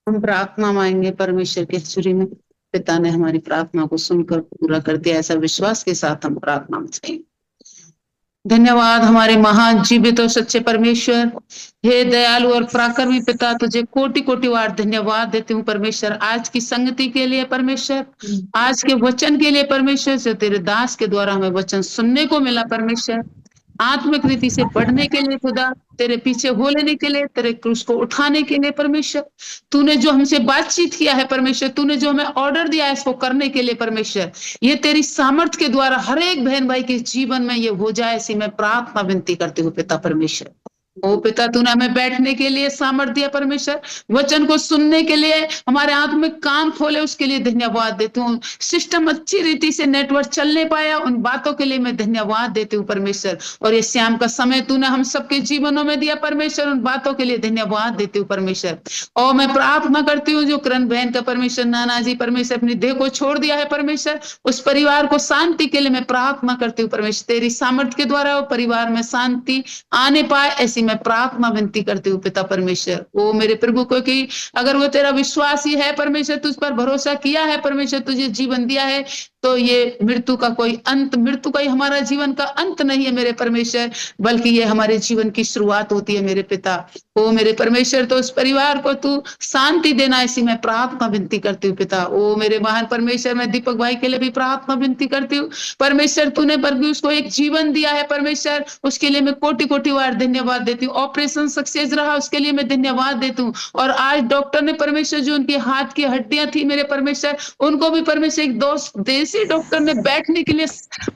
हम प्रार्थना मांगेंगे परमेश्वर की हजूरी में। पिता ने हमारी प्रार्थना को सुनकर पूरा कर दिया, ऐसा विश्वास के साथ हम प्रार्थना मांगेंगे। धन्यवाद हमारे महान जीवित और सच्चे परमेश्वर, हे दयालु और पराक्रमी पिता, तुझे कोटि कोटि बार धन्यवाद देती हूँ परमेश्वर, आज की संगति के लिए परमेश्वर, आज के वचन के लिए परमेश्वर, जो तेरे दास के द्वारा हमें वचन सुनने को मिला परमेश्वर, आत्मिक रीति से बढ़ने के लिए खुदा, तेरे पीछे हो लेने के लिए, तेरे क्रूस को उठाने के लिए परमेश्वर, तूने जो हमसे बातचीत किया है परमेश्वर, तूने जो हमें ऑर्डर दिया है इसको करने के लिए परमेश्वर, ये तेरी सामर्थ्य के द्वारा हर एक बहन भाई के जीवन में ये हो जाए, ऐसी मैं प्रार्थना विनती करती हूँ पिता परमेश्वर। ओ पिता, तूने हमें बैठने के लिए सामर्थ्य दिया परमेश्वर, वचन को सुनने के लिए हमारे आत्मिक कान खोले, उसके लिए धन्यवाद देती हूँ। सिस्टम अच्छी रीति से नेटवर्क चलने पाया, उन बातों के लिए मैं धन्यवाद देती हूँ परमेश्वर। और ये शाम का समय तूने हम सबके जीवनों में दिया परमेश्वर, उन बातों के लिए धन्यवाद देती हूँ परमेश्वर। और मैं प्रार्थना करती हूँ जो करण बहन का परमेश्वर, नाना जी परमेश्वर अपनी देह को छोड़ दिया है परमेश्वर, उस परिवार को शांति के लिए मैं प्रार्थना करती हूँ परमेश्वर, तेरी सामर्थ्य के द्वारा वो परिवार में शांति आने पाए, ऐसी मैं प्रार्थना विनती करती हूँ पिता परमेश्वर। ओ मेरे प्रभु को कि अगर वो तेरा विश्वास ही है परमेश्वर, तुझ पर भरोसा किया है परमेश्वर, तुझे जीवन दिया है, तो ये मृत्यु का कोई अंत, मृत्यु का ही हमारा जीवन का अंत नहीं है मेरे परमेश्वर, बल्कि ये हमारे जीवन की शुरुआत होती है मेरे पिता। ओ मेरे परमेश्वर, तो उस परिवार को तू शांति देना, ऐसी मैं प्रार्थना विनती करती हूँ पिता। ओ मेरे महान परमेश्वर, मैं दीपक भाई के लिए भी प्रार्थना विनती करती हूँ परमेश्वर, तूने बल्कि उसको एक जीवन दिया है परमेश्वर, उसके लिए मैं कोटि कोटि बार धन्यवाद देती हूँ। ऑपरेशन सक्सेस रहा, उसके लिए मैं धन्यवाद देती हूँ। और आज डॉक्टर ने परमेश्वर जो उनके हाथ की हड्डियां थी मेरे परमेश्वर, उनको भी परमेश्वर एक दोस्त देसी डॉक्टर ने बैठने के लिए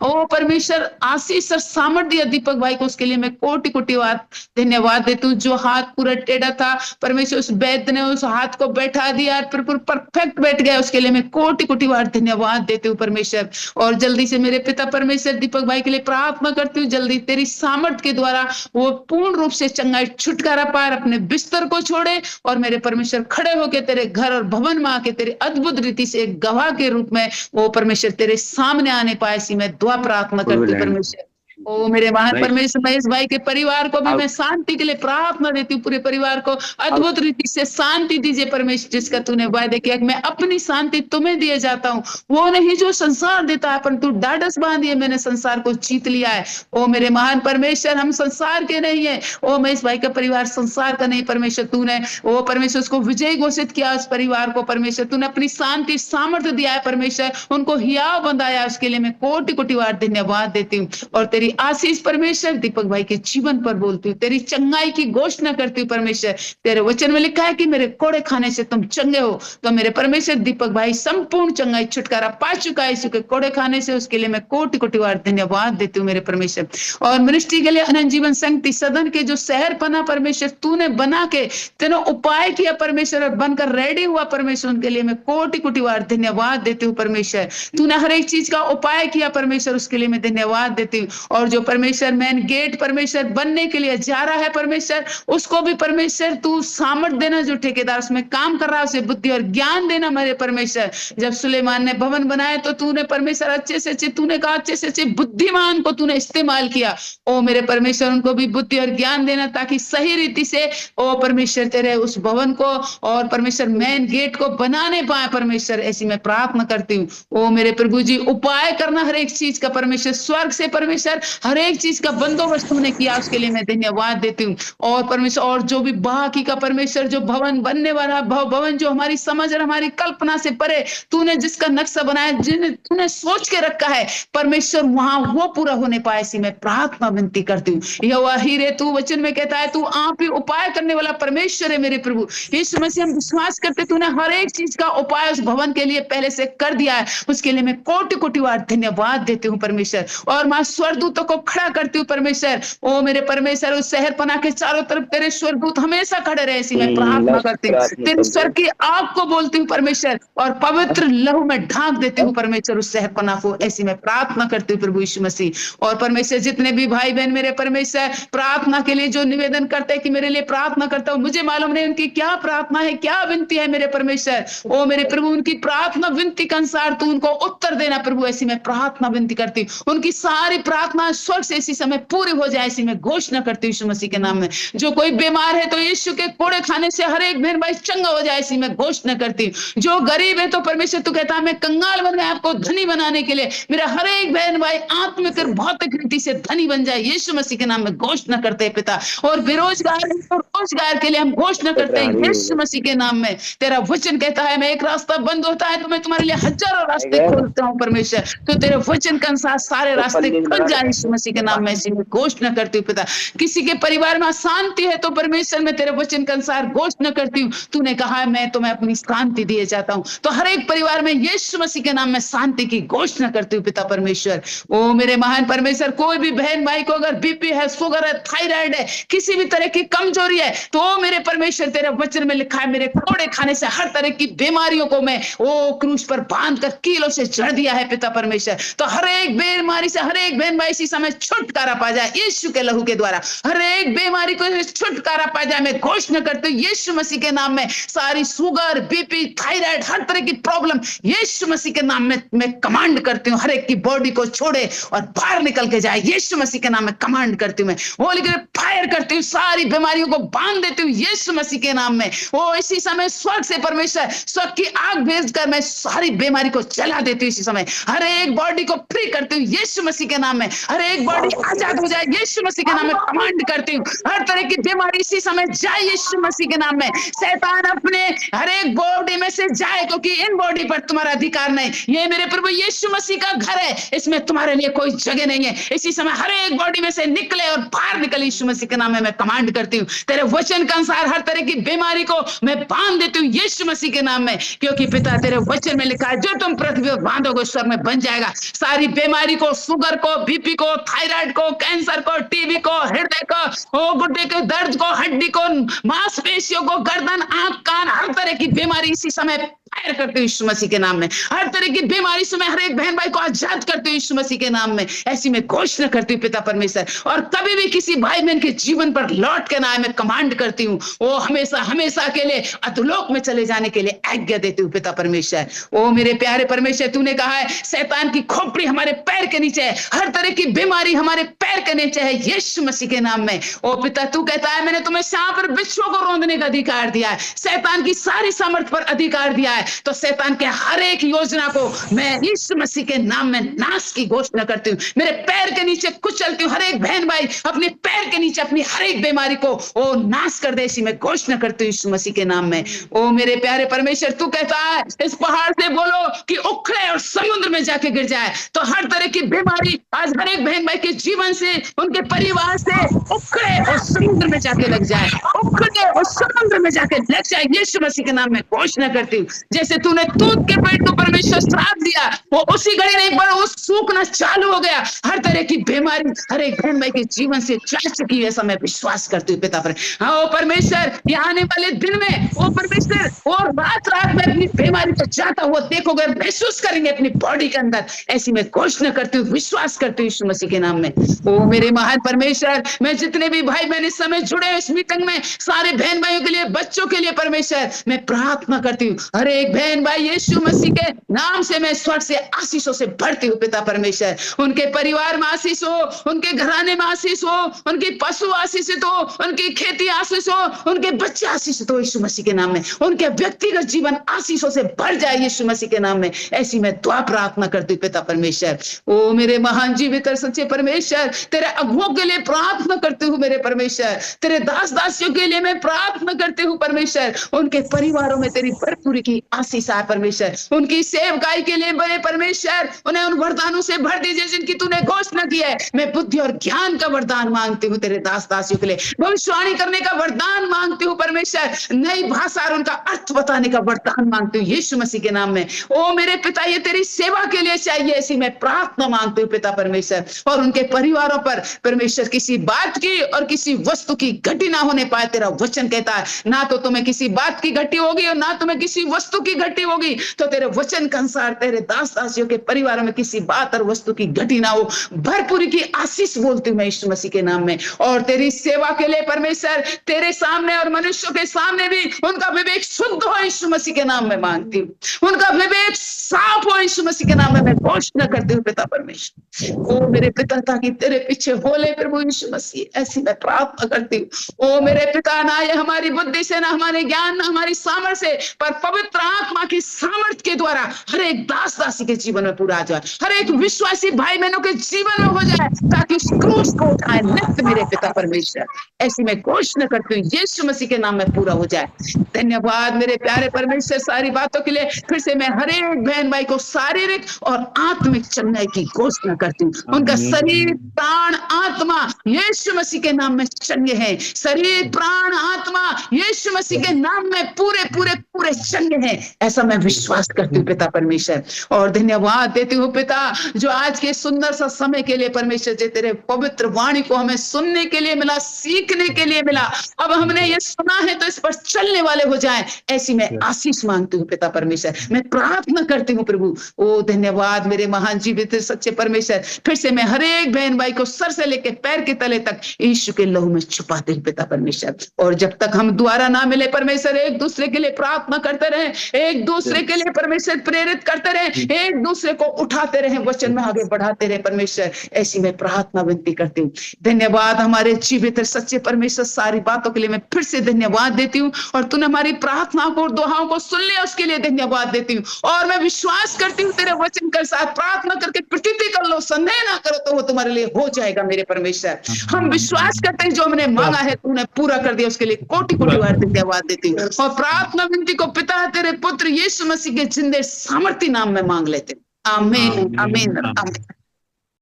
ओ परमेश्वर आशीष और सामर्थ्य दिया दीपक भाई को, उसके लिए मैं कोटि कोटि बार धन्यवाद देती हूँ। जो हाथ पूरा टेढ़ा था परमेश्वर, उस वैद्य ने उस हाथ को बैठा दिया, परफेक्ट बैठ गया, उसके लिए मैं कोटि कोटि बार धन्यवाद देती हूँ परमेश्वर। और जल्दी से मेरे पिता परमेश्वर दीपक भाई के लिए प्रार्थना करती हूँ, जल्दी तेरी सामर्थ्य के द्वारा वो पूर्ण रूप से चंगाई छुटकारा पाए, अपने बिस्तर को छोड़े और मेरे परमेश्वर खड़े होकर तेरे घर और भवन में आके तेरे अद्भुत रीति से एक गवाह के रूप में वो परमेश्वर तेरे सामने आने पाए, ऐसी मैं दुआ प्रार्थना करती हूँ परमेश्वर। ओ मेरे महान परमेश्वर, महेश भाई के परिवार को भी मैं शांति के लिए प्रार्थना देती हूँ, पूरे परिवार को अद्भुत रीति से शांति दीजिए परमेश्वर, जिसका तूने वायदे किया कि मैं अपनी शांति तुम्हें दिए जाता हूँ, वो नहीं जो संसार देता है, परंतु ढाढ़स बांधिए, मैंने संसार को जीत लिया है। ओ मेरे महान परमेश्वर, हम संसार के नहीं है, ओ महेश भाई का परिवार संसार का नहीं परमेश्वर, तूने ओ परमेश्वर उसको विजयी घोषित किया, उस परिवार को परमेश्वर तूने अपनी शांति सामर्थ्य दिया है परमेश्वर, उनको हियाव बनाया, उसके लिए मैं कोटि कोटि बार धन्यवाद देती हूँ। और तेरी आशीष परमेश्वर दीपक भाई के जीवन पर बोलती हूँ, तेरी चंगाई की घोषणा करती हूँ परमेश्वर, तेरे वचन में लिखा है कि मेरे कोड़े खाने से तुम चंगे हो, तो मेरे परमेश्वर दीपक भाई संपूर्ण चंगाई छुटकारा पा चुका है यीशु के कोड़े खाने से, उसके लिए मैं कोटि कोटि बार धन्यवाद देती हूँ मेरे परमेश्वर। और मिनिस्ट्री के लिए अनंत जीवन संगति सदन के जो शहर बना परमेश्वर, तूने बना के तेने उपाय किया परमेश्वर और बनकर रेडी हुआ परमेश्वर, उनके लिए मैं कोटि कोटि बार धन्यवाद देती हूँ परमेश्वर। तूने हर एक चीज का उपाय किया परमेश्वर, उसके लिए मैं धन्यवाद देती हूँ। और जो परमेश्वर मेन गेट परमेश्वर बनने के लिए जा रहा है परमेश्वर, उसको भी परमेश्वर तू सामर्थ देना, जो ठेकेदार उसमें काम कर रहा है उसे बुद्धि और ज्ञान देना मेरे परमेश्वर। जब सुलेमान ने भवन बनाया तो तूने परमेश्वर अच्छे से अच्छे, तूने कहा अच्छे से अच्छे बुद्धिमान को तूने इस्तेमाल किया, ओ मेरे परमेश्वर उनको भी बुद्धि और ज्ञान देना, ताकि सही रीति से ओ परमेश्वर तेरे उस भवन को और परमेश्वर मेन गेट को बनाने पाए परमेश्वर, ऐसी मैं प्रार्थना करती हूँ। ओ मेरे प्रभु जी, उपाय करना हर एक चीज का परमेश्वर, स्वर्ग से परमेश्वर हर एक चीज का बंदोबस्त तूने किया, उसके लिए मैं धन्यवाद देती हूँ। और परमेश्वर और जो भी बाकी का परमेश्वर जो भवन बनने वाला भवन जो हमारी समझ और हमारी कल्पना से परे तूने जिसका नक्शा बनाया, जिन्हें तूने सोच के रखा है परमेश्वर, वहां वो पूरा होने पाए, ऐसी मैं प्रार्थना विनती करती हूँ। यहोवा हीरे, तू वचन में कहता है तू आप ही उपाय करने वाला परमेश्वर है मेरे प्रभु, इस समय से हम विश्वास करते तूने हर एक चीज का उपाय उस भवन के लिए पहले से कर दिया है, उसके लिए मैं कोटि कोटि बार धन्यवाद देती हूँ परमेश्वर। और मां स्वर्गदूतों को खड़ा करती हूँ परमेश्वर, ओ मेरे परमेश्वर उस शहर पना के चारों तरफ तेरे स्वर्गदूत हमेशा खड़े रहे, ऐसी मैं प्रार्थना करती हूँ। तेरे स्वर की आग को बोलती हूँ परमेश्वर, और पवित्र लहू में ढांक देती हूँ परमेश्वर उस शहर पना को, ऐसी मैं प्रार्थना करती हूँ प्रभु यीशु मसीह। और परमेश्वर जितने भी भाई बहन मेरे परमेश्वर प्रार्थना के लिए जो निवेदन करते हैं कि मेरे लिए प्रार्थना करता हूँ, मुझे मालूम नहीं उनकी क्या प्रार्थना है, क्या विनती है मेरे परमेश्वर, ओ मेरे प्रभु उनकी प्रार्थना विनती के अनुसार तू उनको उत्तर देना प्रभु, ऐसी मैं प्रार्थना विनती करती हूँ। उनकी सारी प्रार्थना स्वर्ग से इसी समय पूरी हो जाए, इसी में घोषणा करती हूँ यीशु मसीह के नाम में। जो कोई बीमार है तो यीशु के कोड़े खाने से हर एक बहन भाई चंगा हो जाए, इसी में घोषणा करती हूँ। जो गरीब है तो परमेश्वर तू कहता है मैं कंगाल बन गया आपको धनी बनाने के लिए, मेरा हर एक बहन भाई आत्मिक और भौतिक रीति से धनी बन जाए, यीशु मसीह के नाम में घोषणा करते हैं पिता। और बेरोजगार है तो रोजगार के लिए हम घोषणा करते हैं यीशु मसीह के नाम में। तेरा वचन कहता है मैं एक रास्ता बंद होता है तो मैं तुम्हारे लिए हजारों रास्ते खोलता हूँ परमेश्वर, तो तेरे वचन के अनुसार सारे रास्ते खुल जाए यीशु मसीह के नाम में, इसी में घोषणा करती हूँ पिता। किसी के परिवार में शांति है तो परमेश्वर मैं तेरे वचन के अनुसार घोषणा करती हूँ, तूने कहा है मैं तुम्हें अपनी शांति दिए जाता हूँ, तो हर एक परिवार में यीशु मसीह के नाम में शांति की घोषणा करती हूँ पिता परमेश्वर। ओ मेरे महान परमेश्वर, कोई भी बहन भाई को अगर बीपी है, शुगर है, थायराइड है, किसी भी तरह की कमजोरी है, तो मेरे परमेश्वर तेरे वचन में लिखा है मेरे कोड़े खाने से हर तरह की बीमारियों को मैं क्रूस पर बांध कर कीलों से जड़ दिया है पिता परमेश्वर। तो हर एक बीमारी से हर एक बहन भाई इसी समय छुटकारा पा जाए यीशु के लहू के द्वारा, हर एक बीमारी को छुटकारा पा जाए। मैं घोषणा करती हूँ यीशु मसीह के नाम में सारी शुगर, बीपी, थायराइड, हर तरह की प्रॉब्लम यीशु मसीह के नाम में मैं कमांड करती हूँ, हर एक की बॉडी को छोड़े और बाहर निकल के जाए यीशु मसीह के नाम में कमांड करती हूँ। मैं होली के फायर करती हूँ, सारी बीमारियों को बांध देती हूँ यीशु मसीह के नाम में। वो इसी समय स्वर्ग से परमेश्वर स्वर्ग की आग भेजकर मैं सारी बीमारी को जला देती हूँ इसी समय, हर एक बॉडी को फ्री करती हूँ यीशु मसीह के नाम में, हर एक बॉडी आजाद हो जाए यीशु मसीह के नाम में कमांड करती हूँ। हर तरह की बीमारी इसी समय जाए यीशु मसीह के नाम में, शैतान अपने हर एक बॉडी में से जाए, क्योंकि इन बॉडी पर तुम्हारा अधिकार नहीं, ये मेरे प्रभु यीशु मसीह का घर है, इसमें तुम्हारे लिए कोई जगह नहीं है। इसी समय हर एक बॉडी में से निकले और बाहर निकले यीशु मसीह के नाम में मैं कमांड करती हूँ। तेरे वचन के अनुसार हर तरह की बीमारी को मैं बांध देती हूँ यीशु मसीह के नाम में, क्योंकि पिता तेरे वचन में लिखा है जो तुम पृथ्वी पर बांधोगे स्वर्ग में बन जाएगा। सारी बीमारी को, शुगर को, बीपी को, थायराइड को, कैंसर को, टीबी को, हृदय को, गुड्डे के दर्द को, हड्डी को, मांसपेशियों को, गर्दन, आंख, कान, हर तरह की बीमारी इसी समय फायर करते हो यीशु मसीह के नाम में, हर तरह की बीमारी से मैं हर एक बहन भाई को आजाद करते हो यीशु मसीह के नाम में, ऐसी मैं घोषणा करती हूँ पिता परमेश्वर। और कभी भी किसी भाई बहन के जीवन पर लौट के ना आए मैं कमांड करती हूँ, वो हमेशा हमेशा के लिए अधोलोक में चले जाने के लिए आज्ञा देती हूँ पिता परमेश्वर। ओ मेरे प्यारे परमेश्वर, तूने कहा है शैतान की खोपड़ी हमारे पैर के नीचे है, हर तरह की बीमारी हमारे पैर के नीचे है यीशु मसीह के नाम में। ओ पिता, तू कहता है मैंने तुम्हें सांप और बिच्छुओं को रौंदने का अधिकार दिया है, शैतान की सारी सामर्थ पर अधिकार दिया है, तो शैतान के हर एक योजना को मैं यीशु मसीह के नाम में नाश की घोषणा करती हूँ, मेरे पैर के नीचे कुचलती हूँ। हर एक बहन भाई अपने पैर के नीचे अपनी हर एक बीमारी को ओ नाश कर दे, इसी में घोषणा करती हूँ यीशु मसीह के नाम में। ओ मेरे प्यारे परमेश्वर, तू कहता है इस पहाड़ से बोलो कि उखड़े और समुद्र में जाके गिर जाए, तो हर तरह की बीमारी आज हर एक बहन भाई के जीवन से, उनके परिवार से उखड़े और समुद्र में जाके लग जाए, उखड़े और समुद्र में जाके लग जाए यीशु मसीह के नाम में घोषणा करती हूँ। जैसे तूने दूध के पेड़ को परमेश्वर श्राप दिया, वो उसी घड़ी नहीं पर वो सूखना चालू हो गया, हर तरह की बीमारी हर एक बहन भाई के जीवन से जा चुकी है, ऐसा मैं विश्वास करती हूँ पिता पर। हाँ परमेश्वर, ये आने वाले दिन में वो परमेश्वर और रात रात में अपनी बीमारी को जाता हुआ देखोगे, महसूस करेंगे अपनी बॉडी के अंदर, ऐसी मैं घोषणा करती हूँ, विश्वास करती हूँ यीशु मसीह के नाम में। ओ मेरे महान परमेश्वर, मैं जितने भी भाई बहन इस समय जुड़े इस मीटिंग में, सारे बहन भाइयों के लिए, बच्चों के लिए परमेश्वर मैं प्रार्थना करती हूँ, हर एक बहन भाई यीशु मसीह के नाम से मैं स्वर्ग से आशीषों से भरती हूँ पिता परमेश्वर। उनके परिवार में आशीष हो, उनके घराने में आशीष हो, उनकी पशु आशीषित हो, उनकी खेती आशीष हो, उनके बच्चे आशीषित हो यीशु मसीह के नाम में, उनके व्यक्तिगत जीवन आशीषों से भर जाए यीशु मसीह के नाम में, ऐसी मैं दुआ प्रार्थना करती हूँ पिता परमेश्वर। ओ मेरे महान जीवित और सच्चे परमेश्वर, तेरे अगुओं के लिए प्रार्थना करती हूँ मेरे परमेश्वर, तेरे दास दासियों के लिए मैं प्रार्थना करती हूँ परमेश्वर, उनके परिवारों में तेरी भरपूरी की आशीष आए परमेश्वर, उनकी सेवकाई के लिए बड़े परमेश्वर उन्हें उन वरदानों से भर दीजिए जिनकी तूने घोषणा की है। मैं बुद्धि और ज्ञान का वरदान मांगती हूँ तेरे दास दासियों के लिए, भविष्यवाणी करने का वरदान मांगती हूँ परमेश्वर, नई भाषा और उनका अर्थ बताने का वरदान मांगती हूँ यीशु मसीह के नाम में। ओ मेरे पिता, ये तेरी सेवा के लिए चाहिए, ऐसी मैं प्रार्थना मांगती हूँ पिता परमेश्वर। और उनके परिवारों पर परमेश्वर किसी बात की और किसी वस्तु की घटी ना होने पाए, तेरा वचन कहता है ना तो तुम्हें किसी बात की घटी होगी और ना तुम्हें किसी वस्तु की घटी होगी, तो तेरे वचन के अनुसार तेरे दास दासियों के परिवारों में किसी बात और वस्तु की घटी ना हो, भरपूरी की आशीष बोलती हूँ मैं यीशु मसीह के नाम में। और तेरी सेवा के लिए परमेश्वर तेरे सामने और मनुष्यों के सामने भी उनका विवेक शुद्ध हो यीशु मसीह के नाम में मांगती हूँ। उनका विवेक साफ हो यीशु मसीह के नाम में मैं घोषणा करती हूँ पिता परमेश्वर। ओ मेरे पिता, ताकि तेरे पीछे होले प्रभु यीशु मसीह, ऐसी मैं प्रार्थना करती हूँ। ओ मेरे पिता, ना ये हमारी बुद्धि से, ना हमारे ज्ञान, ना हमारी सामर्थ्य से, पर पवित्र आत्मा की सामर्थ्य के द्वारा हर एक दास दासी के जीवन में पूरा आ जाए, हर एक विश्वासी भाई बहनों के जीवन में हो जाए, ताकि उस क्रूस को उठाए नित्य मेरे पिता परमेश्वर। ऐसी मैं घोषणा करती हूँ यीशु मसीह के नाम में पूरा हो जाए। धन्यवाद मेरे प्यारे परमेश्वर सारी बातों के लिए। फिर से मैं हर एक बहन भाई को शारीरिक और आत्मिक चंगाई की घोषणा करती हूँ। उनका शरीर, प्राण, आत्मा यीशु मसीह के नाम में चंगे हैं। शरीर, प्राण, आत्मा यीशु मसीह के नाम में पूरे पूरे पूरे चंगे हैं, ऐसा मैं विश्वास करती हूँ पिता परमेश्वर। और धन्यवाद देती हूँ पिता, जो आज के सुंदर सा समय के लिए परमेश्वर जी, तेरे पवित्र वाणी को हमें सुनने के लिए मिला, सीखने के लिए मिला। अब हमने ये सुना है तो इस पर चलने वाले हो जाए, ऐसी मैं आशीष मांगती हूँ पिता परमेश्वर। मैं प्रार्थना करती हूँ प्रभु। ओ धन्यवाद मेरे महान जीवित सच्चे परमेश्वर। फिर से मैं हर एक बहन भाई को सर से लेकर पैर के तले तक यीशु के लहू में छुपाते हैं पिता परमेश्वर। और जब तक हम दोबारा ना मिले परमेश्वर, एक दूसरे के लिए प्रार्थना करते रहे, एक दूसरे के लिए परमेश्वर प्रेरित करते रहे, एक दूसरे को उठाते रहे, वचन में आगे बढ़ाते रहे परमेश्वर। ऐसी मैं प्रार्थना विनती करती हूँ। धन्यवाद हमारे जीवित सच्चे परमेश्वर, सारी बातों के लिए मैं फिर से धन्यवाद देती हूँ। और तूने हमारी प्रार्थना को और दुआओं को सुन लिया, उसके लिए धन्यवाद देती हूँ। और मैं विश्वास करती हूँ तेरे वचन के साथ प्रार्थना करके प्रतीति कर लो, संदेह ना करो तो वो तुम्हारे लिए हो जाएगा मेरे परमेश्वर। हम विश्वास करते हैं जो हमने मांगा है तूने पूरा कर दिया, उसके लिए कोटि कोटि बार धन्यवाद देती हूँ। और प्रार्थना विनती को पिता तेरे पुत्र यीशु मसीह के जिंदे सामर्थ्य नाम में मांग लेते हैं। आमीन आमीन आमीन।